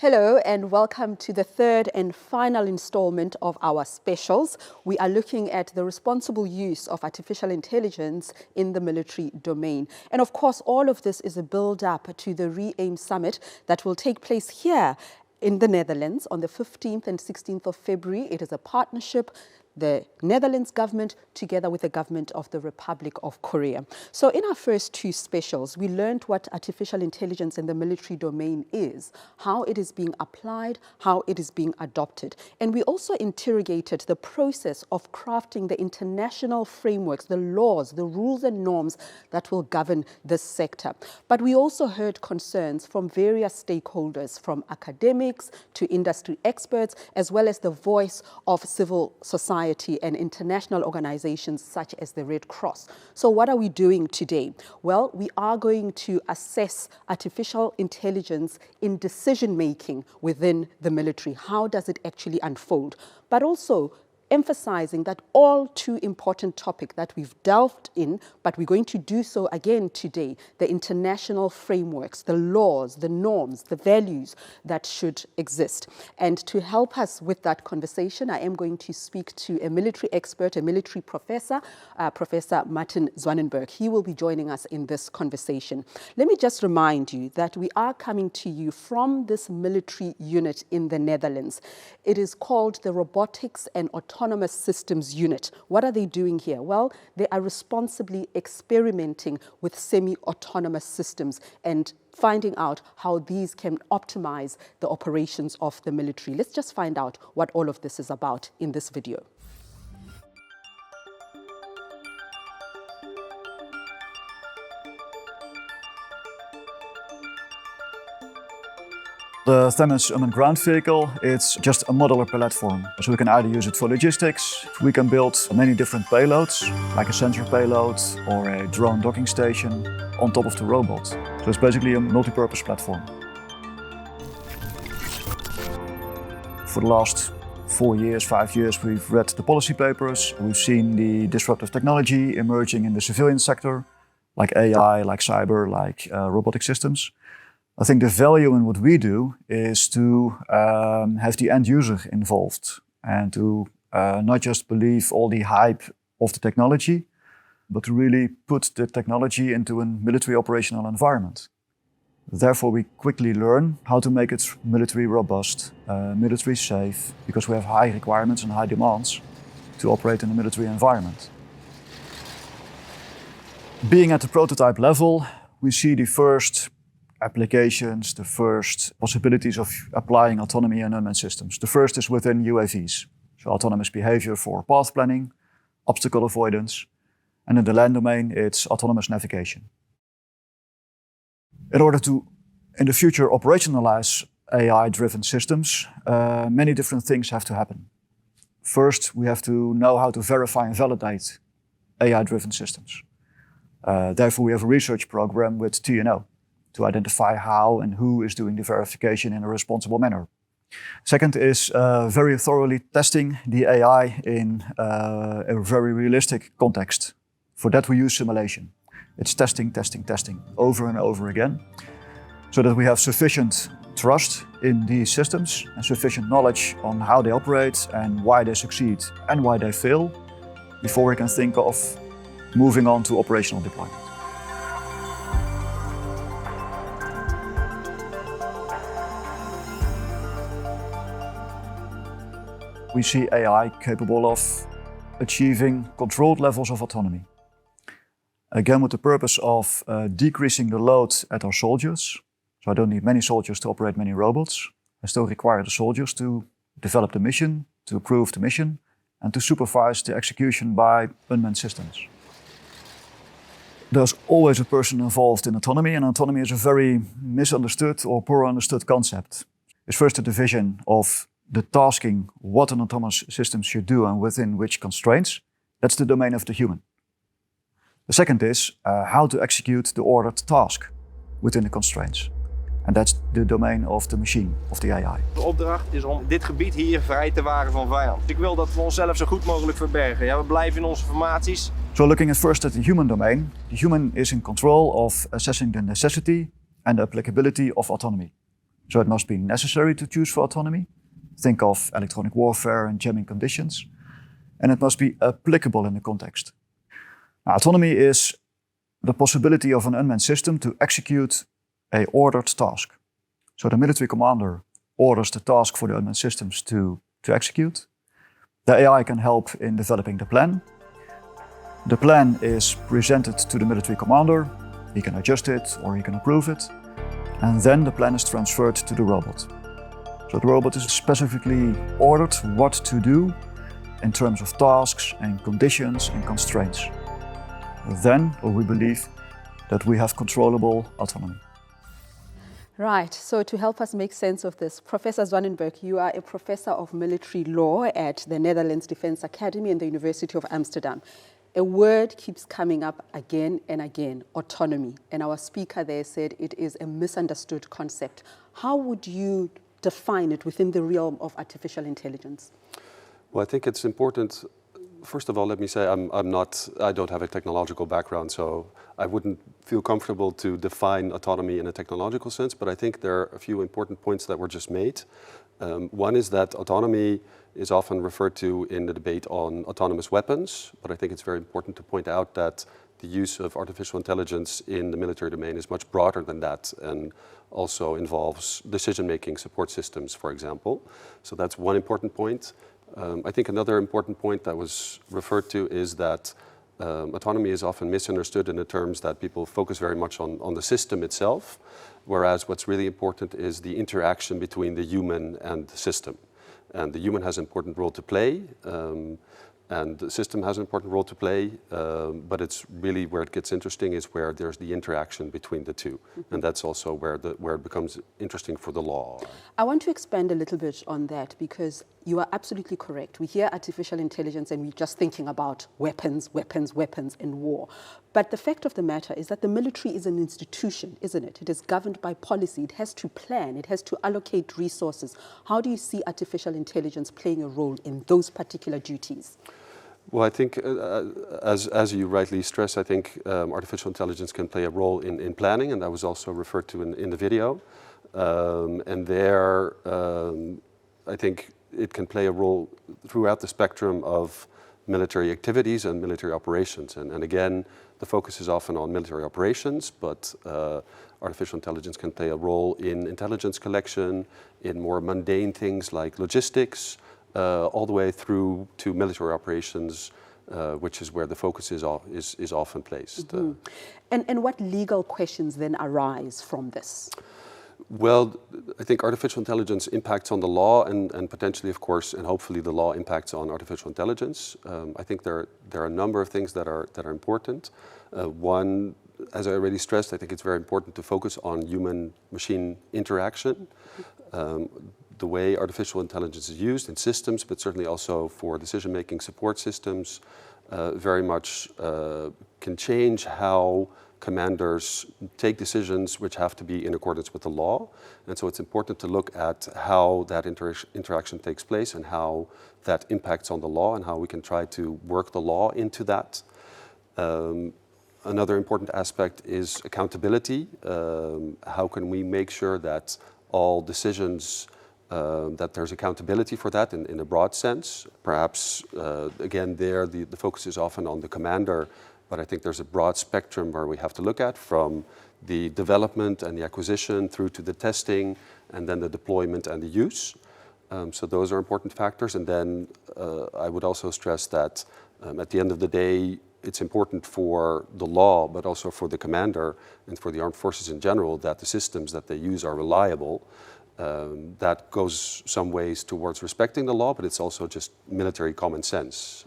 Hello and welcome to the third and final installment of our specials. We are looking at the responsible use of artificial intelligence in the military domain. And of course, all of this is a build-up to the REAIM Summit that will take place here in the Netherlands on the 15th and 16th of February. It is a partnership, the Netherlands government together with the government of the Republic of Korea. So in our first two specials, we learned what artificial intelligence in the military domain is, how it is being applied, how it is being adopted. And we also interrogated the process of crafting the international frameworks, the laws, the rules and norms that will govern this sector. But we also heard concerns from various stakeholders, from academics to industry experts, as well as the voice of civil society and international organizations such as the Red Cross. So what are we doing today? Well, we are going to assess artificial intelligence in decision-making within the military. How does it actually unfold? But also emphasizing that all too important topic that we've delved in, but we're going to do so again today, the international frameworks, the laws, the norms, the values that should exist. And to help us with that conversation, I am going to speak to a military expert, a military professor, Professor Marten Zwanenburg. He will be joining us in this conversation. Let me just remind you that we are coming to you from this military unit in the Netherlands. It is called the Robotics and Autonomous Systems Unit. What are they doing here? Well, they are responsibly experimenting with semi-autonomous systems and finding out how these can optimize the operations of the military. Let's just find out what all of this is about in this video. The Themis unmanned ground vehicle, it's just a modular platform. So we can either use it for logistics, we can build many different payloads, like a sensor payload or a drone docking station on top of the robot. So it's basically a multi-purpose platform. For the last 4 years, 5 years, we've read the policy papers. We've seen the disruptive technology emerging in the civilian sector, like AI, like cyber, like robotic systems. I think the value in what we do is to have the end user involved and to not just believe all the hype of the technology, but to really put the technology into a military operational environment. Therefore, we quickly learn how to make it military robust, military safe, because we have high requirements and high demands to operate in a military environment. Being at the prototype level, we see the first applications, the first possibilities of applying autonomy in unmanned systems. The first is within UAVs, so autonomous behavior for path planning, obstacle avoidance, and in the land domain, it's autonomous navigation. In order to, in the future, operationalize AI-driven systems, many different things have to happen. First, we have to know how to verify and validate AI-driven systems. Therefore, we have a research program with TNO to identify how and who is doing the verification in a responsible manner. Second is very thoroughly testing the AI in a very realistic context. For that we use simulation. It's testing, testing, testing over and over again, so that we have sufficient trust in these systems and sufficient knowledge on how they operate and why they succeed and why they fail, before we can think of moving on to operational deployment. We see AI capable of achieving controlled levels of autonomy. Again, with the purpose of decreasing the load at our soldiers. So I don't need many soldiers to operate many robots. I still require the soldiers to develop the mission, to approve the mission, and to supervise the execution by unmanned systems. There's always a person involved in autonomy, and autonomy is a very misunderstood or poor understood concept. It's first a division of the tasking what an autonomous system should do and within which constraints. That's the domain of the human. The second is how to execute the ordered task within the constraints. And that's the domain of the machine, of the AI. De opdracht is om dit gebied hier vrij te waren van vijand. Ik wil dat we onszelf zo goed mogelijk verbergen. Ja, we blijven in onze formaties. So looking at first at the human domain, the human is in control of assessing the necessity and the applicability of autonomy. So it must be necessary to choose for autonomy. Think of electronic warfare and jamming conditions. And it must be applicable in the context. Now, autonomy is the possibility of an unmanned system to execute an ordered task. So the military commander orders the task for the unmanned systems to execute. The AI can help in developing the plan. The plan is presented to the military commander. He can adjust it or he can approve it. And then the plan is transferred to the robot. So the robot is specifically ordered what to do in terms of tasks and conditions and constraints. Then we believe that we have controllable autonomy. Right, so to help us make sense of this, Professor Zwanenburg, you are a professor of military law at the Netherlands Defense Academy and the University of Amsterdam. A word keeps coming up again and again, autonomy. And our speaker there said it is a misunderstood concept. How would you define it within the realm of artificial intelligence? Well, I think it's important. First of all, let me say I don't have a technological background, so I wouldn't feel comfortable to define autonomy in a technological sense, but I think there are a few important points that were just made. One is that autonomy is often referred to in the debate on autonomous weapons, but I think it's very important to point out that the use of artificial intelligence in the military domain is much broader than that and also involves decision-making support systems, for example. So that's one important point. I think another important point that was referred to is that autonomy is often misunderstood in the terms that people focus very much on the system itself, whereas what's really important is the interaction between the human and the system. And the human has an important role to play, and the system has an important role to play, but it's really where it gets interesting is where there's the interaction between the two. And that's also where it becomes interesting for the law. I want to expand a little bit on that because you are absolutely correct. We hear artificial intelligence and we're just thinking about weapons, weapons, weapons and war. But the fact of the matter is that the military is an institution, isn't it? It is governed by policy. It has to plan. It has to allocate resources. How do you see artificial intelligence playing a role in those particular duties? Well, I think, as you rightly stress, I think artificial intelligence can play a role in planning, and that was also referred to in the video. And there, I think it can play a role throughout the spectrum of military activities and military operations. And again, the focus is often on military operations, but artificial intelligence can play a role in intelligence collection, in more mundane things like logistics, all the way through to military operations, which is where the focus is often placed. Mm-hmm. And what legal questions then arise from this? Well, I think artificial intelligence impacts on the law and potentially, of course, and hopefully the law impacts on artificial intelligence. I think there are a number of things that are important. One, as I already stressed, I think it's very important to focus on human-machine interaction. The way artificial intelligence is used in systems, but certainly also for decision-making support systems, very much can change how commanders take decisions which have to be in accordance with the law. And so it's important to look at how that interaction takes place and how that impacts on the law and how we can try to work the law into that. Another important aspect is accountability. How can we make sure that all decisions, that there's accountability for that in a broad sense? Perhaps, again, there the focus is often on the commander, but I think there's a broad spectrum where we have to look at, from the development and the acquisition through to the testing and then the deployment and the use. So those are important factors. And then I would also stress that at the end of the day, it's important for the law, but also for the commander and for the armed forces in general, that the systems that they use are reliable. That goes some ways towards respecting the law, but it's also just military common sense.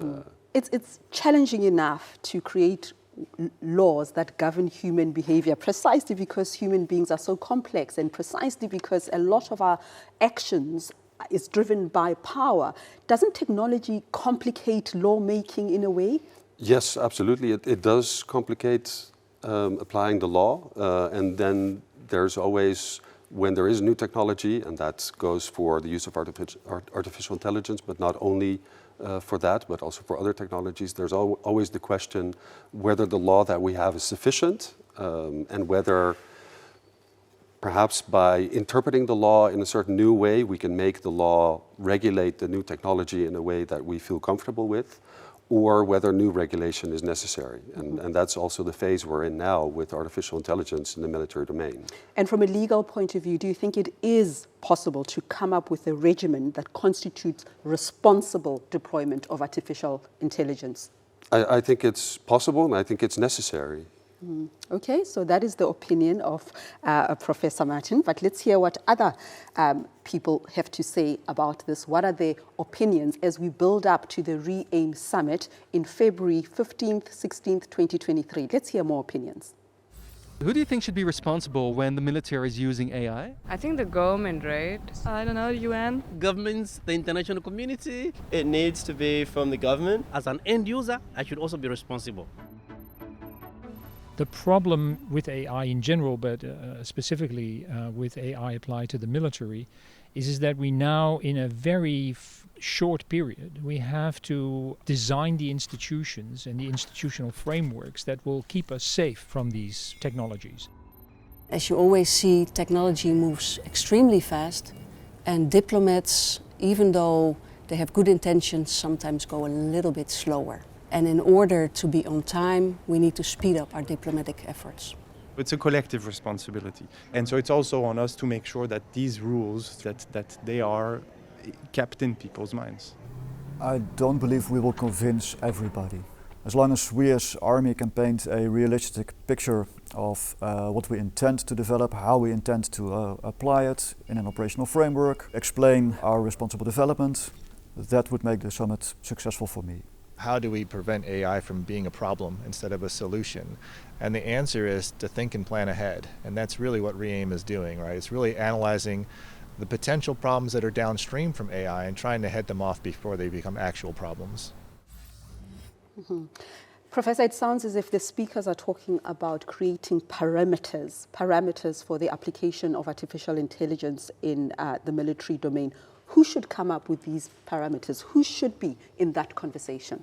It's challenging enough to create laws that govern human behavior, precisely because human beings are so complex and precisely because a lot of our actions is driven by power. Doesn't technology complicate lawmaking in a way? Yes, absolutely. It does complicate applying the law. And then there's always, when there is new technology, and that goes for the use of artificial intelligence, but not only for that, but also for other technologies, there's always the question whether the law that we have is sufficient and whether Perhaps by interpreting the law in a certain new way, we can make the law regulate the new technology in a way that we feel comfortable with, or whether new regulation is necessary. And that's also the phase we're in now with artificial intelligence in the military domain. And from a legal point of view, do you think it is possible to come up with a regimen that constitutes responsible deployment of artificial intelligence? I think it's possible, and I think it's necessary. Okay, so that is the opinion of Professor Marten, but let's hear what other people have to say about this. What are their opinions as we build up to the REAIM Summit in February 15th, 16th, 2023? Let's hear more opinions. Who do you think should be responsible when the military is using AI? I think the government, right? I don't know, UN. Governments, the international community. It needs to be from the government. As an end user, I should also be responsible. The problem with AI in general, but specifically with AI applied to the military, is that we now, in a very short period, we have to design the institutions and the institutional frameworks that will keep us safe from these technologies. As you always see, technology moves extremely fast, and diplomats, even though they have good intentions, sometimes go a little bit slower. And in order to be on time, we need to speed up our diplomatic efforts. It's a collective responsibility. And so it's also on us to make sure that these rules, that they are kept in people's minds. I don't believe we will convince everybody. As long as we as Army can paint a realistic picture of what we intend to develop, how we intend to apply it in an operational framework, explain our responsible development, that would make the summit successful for me. How do we prevent AI from being a problem instead of a solution? And the answer is to think and plan ahead. And that's really what REAIM is doing, right? It's really analyzing the potential problems that are downstream from AI and trying to head them off before they become actual problems. Professor, it sounds as if the speakers are talking about creating parameters for the application of artificial intelligence in the military domain. Who should come up with these parameters? Who should be in that conversation?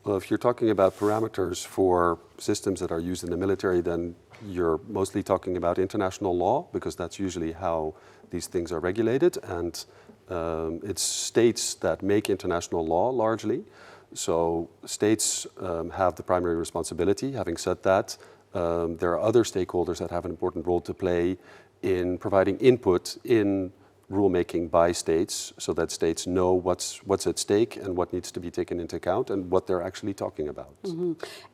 Well, if you're talking about parameters for systems that are used in the military, then you're mostly talking about international law, because that's usually how these things are regulated. And it's states that make international law largely. So states have the primary responsibility. Having said that, there are other stakeholders that have an important role to play in providing input in rulemaking by states, so that states know what's at stake and what needs to be taken into account and what they're actually talking about.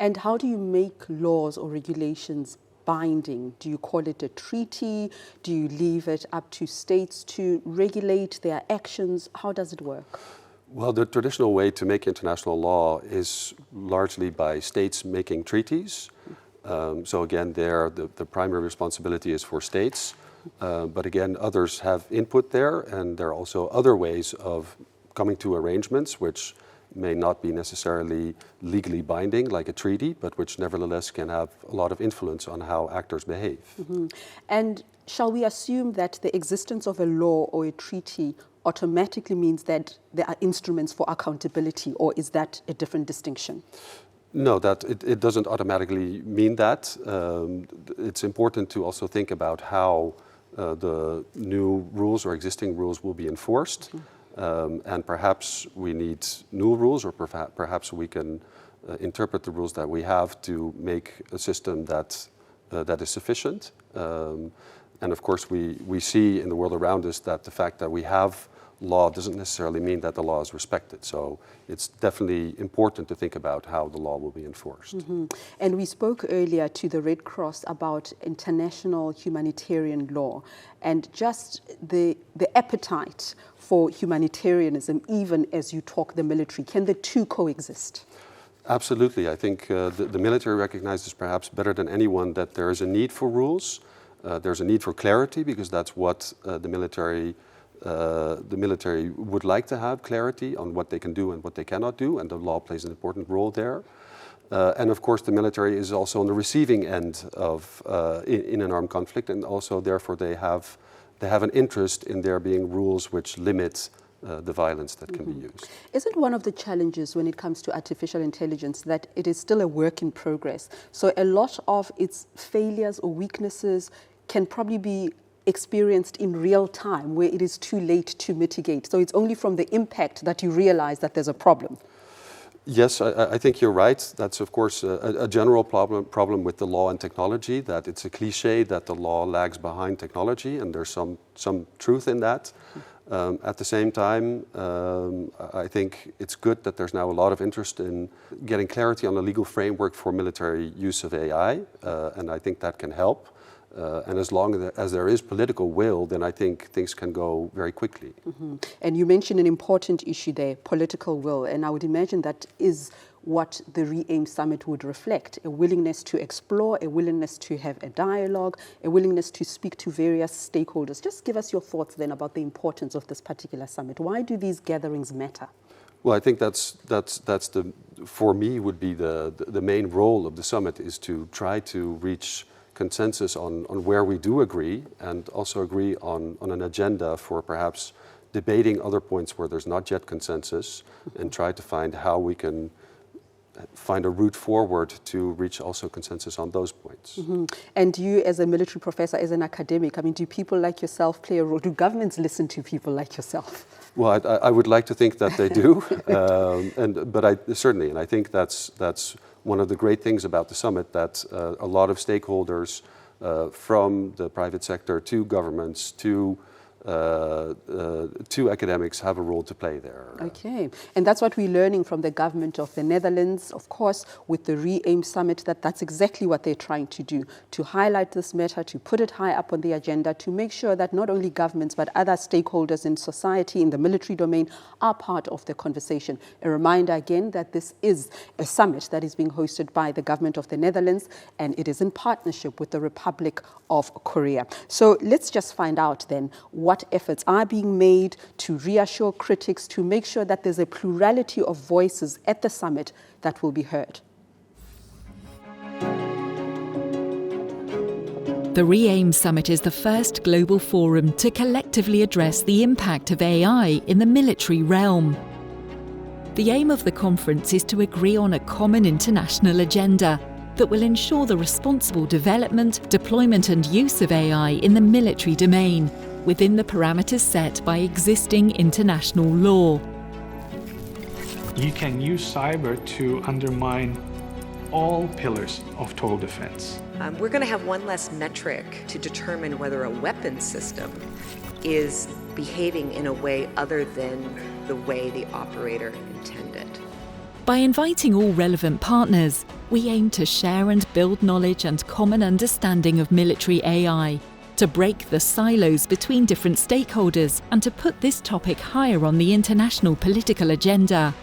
And how do you make laws or regulations binding? Do you call it a treaty? Do you leave it up to states to regulate their actions? How does it work? Well, the traditional way to make international law is largely by states making treaties. So again, there the primary responsibility is for states. But again, others have input there, and there are also other ways of coming to arrangements which may not be necessarily legally binding, like a treaty, but which nevertheless can have a lot of influence on how actors behave. And shall we assume that the existence of a law or a treaty automatically means that there are instruments for accountability, or is that a different distinction? No, it doesn't automatically mean that. It's important to also think about how the new rules or existing rules will be enforced. And perhaps we need new rules, or perhaps we can interpret the rules that we have to make a system that is sufficient. And of course, we see in the world around us that the fact that we have law doesn't necessarily mean that the law is respected. So it's definitely important to think about how the law will be enforced. And we spoke earlier to the Red Cross about international humanitarian law and just the appetite for humanitarianism, even as you talk the military. Can the two coexist? Absolutely. I think the military recognizes perhaps better than anyone that there is a need for rules. There's a need for clarity, because that's what the military would like to have, clarity on what they can do and what they cannot do, and the law plays an important role there. And of course, the military is also on the receiving end of in an armed conflict, and also therefore they have an interest in there being rules which limit the violence that can be used. Isn't one of the challenges when it comes to artificial intelligence that it is still a work in progress? So a lot of its failures or weaknesses can probably be experienced in real time where it is too late to mitigate? So it's only from the impact that you realize that there's a problem. Yes, I think you're right. That's of course a general problem with the law and technology, that it's a cliche that the law lags behind technology, and there's some truth in that. At the same time, I think it's good that there's now a lot of interest in getting clarity on the legal framework for military use of AI, and I think that can help. And as long as there is political will, then I think things can go very quickly. Mm-hmm. And you mentioned an important issue there, political will, and I would imagine that is what the REAIM Summit would reflect, a willingness to explore, a willingness to have a dialogue, a willingness to speak to various stakeholders. Just give us your thoughts then about the importance of this particular summit. Why do these gatherings matter? Well, I think that's for me would be the main role of the summit, is to try to reach consensus on where we do agree, and also agree on an agenda for perhaps debating other points where there's not yet consensus, and try to find how we can find a route forward to reach also consensus on those points. Mm-hmm. And you as a military professor, as an academic, I mean, do people like yourself play a role? Do governments listen to people like yourself? Well, I would like to think that they do, but I think that's one of the great things about the summit, that a lot of stakeholders from the private sector to governments to academics have a role to play there. Okay, and that's what we're learning from the government of the Netherlands, of course, with the REAIM Summit, that's exactly what they're trying to do, to highlight this matter, to put it high up on the agenda, to make sure that not only governments but other stakeholders in society, in the military domain, are part of the conversation. A reminder again that this is a summit that is being hosted by the government of the Netherlands, and it is in partnership with the Republic of Korea. So let's just find out then what efforts are being made to reassure critics, to make sure that there's a plurality of voices at the summit that will be heard. The REAIM Summit is the first global forum to collectively address the impact of AI in the military realm. The aim of the conference is to agree on a common international agenda that will ensure the responsible development, deployment and use of AI in the military domain, within the parameters set by existing international law. You can use cyber to undermine all pillars of total defense. We're going to have one less metric to determine whether a weapon system is behaving in a way other than the way the operator intended. By inviting all relevant partners, we aim to share and build knowledge and common understanding of military AI, to break the silos between different stakeholders, and to put this topic higher on the international political agenda.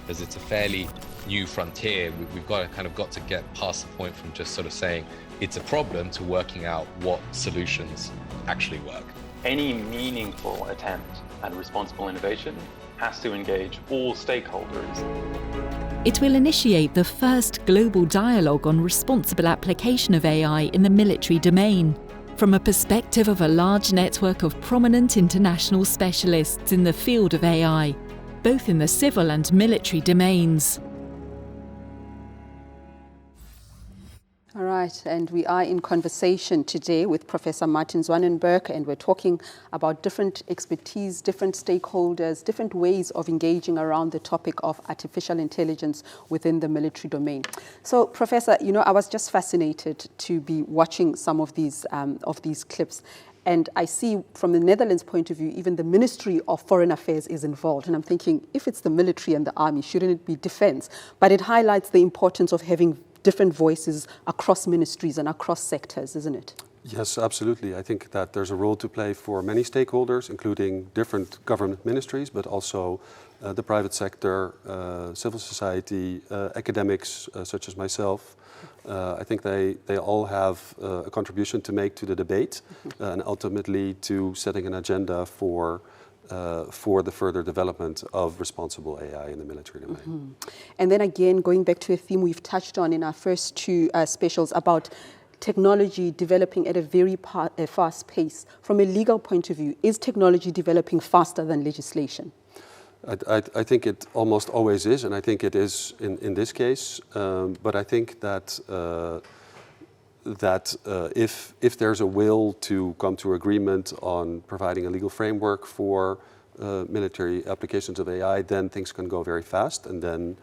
As it's a fairly new frontier, we've got to get past the point from just sort of saying it's a problem to working out what solutions actually work. Any meaningful attempt at responsible innovation has to engage all stakeholders. It will initiate the first global dialogue on responsible application of AI in the military domain, from a perspective of a large network of prominent international specialists in the field of AI, both in the civil and military domains. All right, and we are in conversation today with Professor Marten Zwanenburg, and we're talking about different expertise, different stakeholders, different ways of engaging around the topic of artificial intelligence within the military domain. So, Professor, I was just fascinated to be watching some of these clips. And I see from the Netherlands' point of view, even the Ministry of Foreign Affairs is involved. And I'm thinking, if it's the military and the army, shouldn't it be defense? But it highlights the importance of having different voices across ministries and across sectors, isn't it? Yes, absolutely. I think that there's a role to play for many stakeholders, including different government ministries, but also the private sector, civil society, academics such as myself. I think they all have a contribution to make to the debate, and ultimately to setting an agenda for the further development of responsible AI in the military domain. Mm-hmm. And then again, going back to a theme we've touched on in our first two specials about technology developing at a very fast pace. From a legal point of view, is technology developing faster than legislation? I think it almost always is, and I think it is in this case. But I think that that if there's a will to come to agreement on providing a legal framework for military applications of AI, then things can go very fast, and then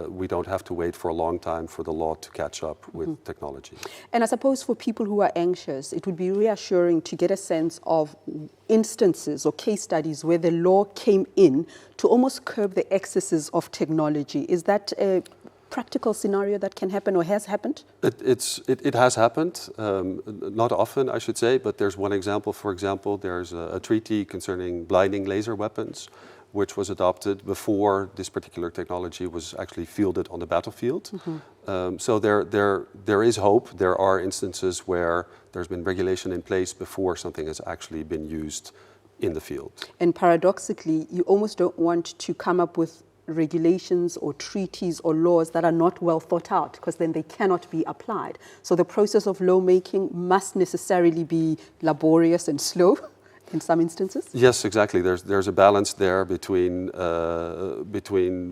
we don't have to wait for a long time for the law to catch up with technology. And I suppose for people who are anxious, it would be reassuring to get a sense of instances or case studies where the law came in to almost curb the excesses of technology. Is that a practical scenario that can happen or has happened? It has happened, not often I should say, but there's one example. For example, there's a treaty concerning blinding laser weapons, which was adopted before this particular technology was actually fielded on the battlefield. So there is hope. There are instances where there's been regulation in place before something has actually been used in the field. And paradoxically, you almost don't want to come up with regulations or treaties or laws that are not well thought out, because then they cannot be applied. So the process of lawmaking must necessarily be laborious and slow in some instances? Yes, exactly. There's a balance there between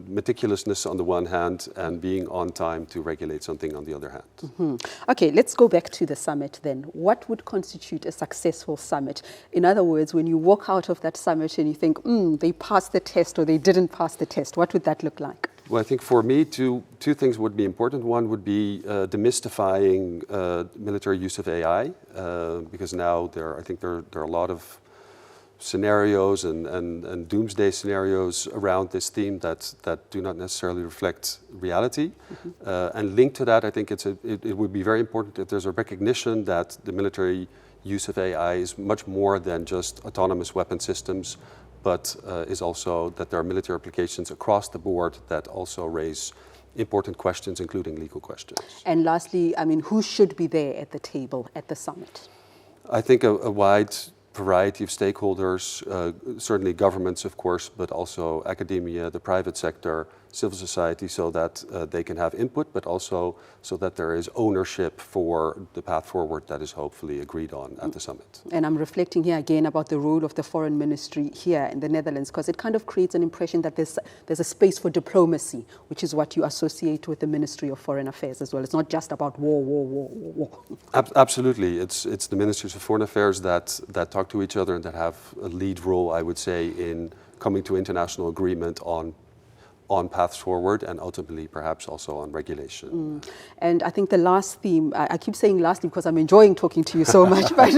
meticulousness on the one hand and being on time to regulate something on the other hand. Okay, let's go back to the summit then. What would constitute a successful summit? In other words, when you walk out of that summit and you think, they passed the test or they didn't pass the test, what would that look like? Well, I think for me, two things would be important. One would be demystifying military use of AI, because now I think there are a lot of scenarios and doomsday scenarios around this theme that do not necessarily reflect reality. And linked to that, I think it would be very important if there's a recognition that the military use of AI is much more than just autonomous weapon systems, but is also that there are military applications across the board that also raise important questions, including legal questions. And lastly, I mean, who should be there at the table at the summit? I think a wide variety of stakeholders, certainly governments, of course, but also academia, the private sector, civil society, so that they can have input, but also so that there is ownership for the path forward that is hopefully agreed on at the summit. And I'm reflecting here again about the role of the foreign ministry here in the Netherlands, because it kind of creates an impression that there's a space for diplomacy, which is what you associate with the Ministry of Foreign Affairs as well. It's not just about war. Absolutely. It's the Ministries of Foreign Affairs that talk to each other and that have a lead role, I would say, in coming to international agreement on paths forward and ultimately perhaps also on regulation. And I think the last theme, I keep saying last theme because I'm enjoying talking to you so much, but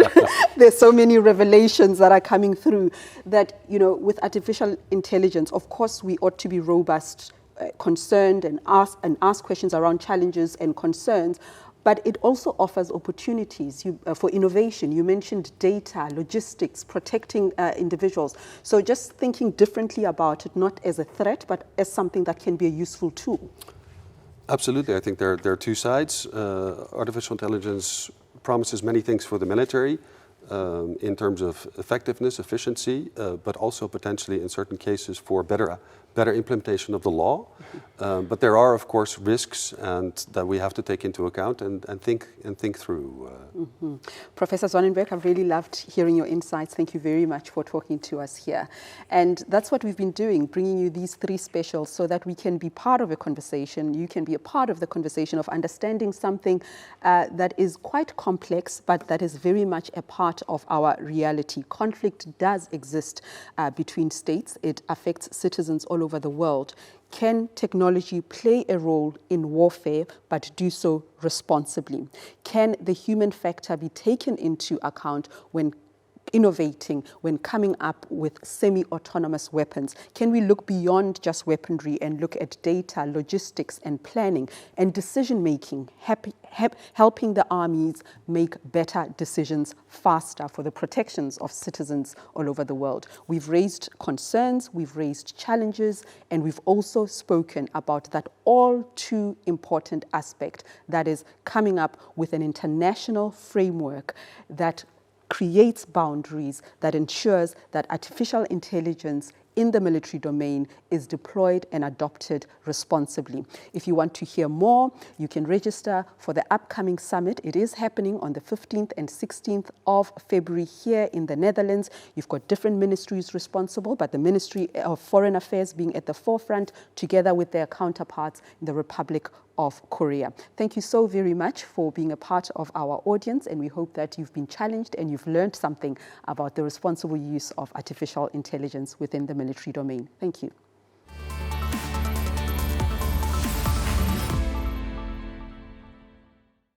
there's so many revelations that are coming through that, with artificial intelligence, of course, we ought to be robust, concerned and ask questions around challenges and concerns. But it also offers opportunities for innovation. You mentioned data, logistics, protecting individuals. So just thinking differently about it, not as a threat, but as something that can be a useful tool. Absolutely. I think there are two sides. Artificial intelligence promises many things for the military in terms of effectiveness, efficiency, but also potentially in certain cases for better implementation of the law. But there are, of course, risks and that we have to take into account and think through. Professor Zwanenburg, I've really loved hearing your insights. Thank you very much for talking to us here. And that's what we've been doing, bringing you these three specials so that we can be part of a conversation. You can be a part of the conversation of understanding something that is quite complex, but that is very much a part of our reality. Conflict does exist between states. It affects citizens all over the world. Can technology play a role in warfare, but do so responsibly? Can the human factor be taken into account when innovating, when coming up with semi-autonomous weapons? Can we look beyond just weaponry and look at data, logistics and planning and decision-making, helping the armies make better decisions faster for the protections of citizens all over the world? We've raised concerns, we've raised challenges, and we've also spoken about that all too important aspect, that is coming up with an international framework that creates boundaries that ensures that artificial intelligence in the military domain is deployed and adopted responsibly. If you want to hear more, you can register for the upcoming summit. It is happening on the 15th and 16th of February here in the Netherlands. You've got different ministries responsible, but the Ministry of Foreign Affairs being at the forefront together with their counterparts in the Republic of Korea. Thank you so very much for being a part of our audience, and we hope that you've been challenged and you've learned something about the responsible use of artificial intelligence within the military domain. Thank you.